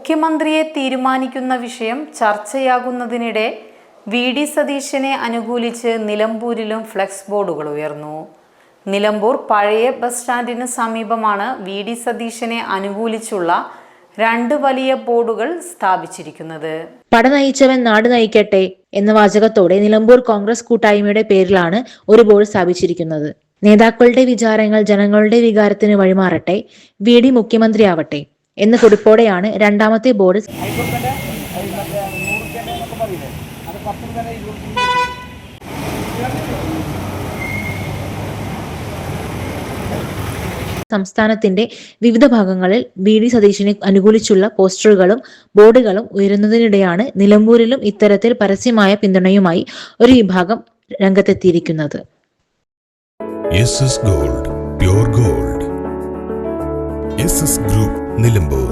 മുഖ്യമന്ത്രിയെ തീരുമാനിക്കുന്ന വിഷയം ചർച്ചയാകുന്നതിനിടെ വി.ഡി. സതീശനെ അനുകൂലിച്ച് നിലമ്പൂരിലും ഫ്ലെക്സ് ബോർഡുകൾ ഉയർന്നു. നിലമ്പൂർ പഴയ ബസ് സ്റ്റാൻഡിന് സമീപമാണ് വി.ഡി. സതീശനെ അനുകൂലിച്ചുള്ള 2 വലിയ ബോർഡുകൾ സ്ഥാപിച്ചിരിക്കുന്നത്. പട നയിച്ചവൻ നാട് നയിക്കട്ടെ എന്ന വാചകത്തോടെ നിലമ്പൂർ കോൺഗ്രസ് കൂട്ടായ്മയുടെ പേരിലാണ് ഒരു ബോർഡ് സ്ഥാപിച്ചിരിക്കുന്നത്. നേതാക്കളുടെ വിചാരങ്ങൾ ജനങ്ങളുടെ വികാരത്തിന് വഴിമാറട്ടെ, വി.ഡി. മുഖ്യമന്ത്രിയാവട്ടെ എന്ന കുറിപ്പോടെയാണ് രണ്ടാമത്തെ ബോർഡ് സംസ്ഥാനത്തിന്റെ വിവിധ ഭാഗങ്ങളിൽ വി.ഡി. സതീശനെ അനുകൂലിച്ചുള്ള പോസ്റ്ററുകളും ബോർഡുകളും ഉയരുന്നതിനിടെയാണ് നിലമ്പൂരിലും ഇത്തരത്തിൽ പരസ്യമായ പിന്തുണയുമായി ഒരു വിഭാഗം രംഗത്തെത്തിയിരിക്കുന്നത്. Gold, pure gold. Group Nilambur.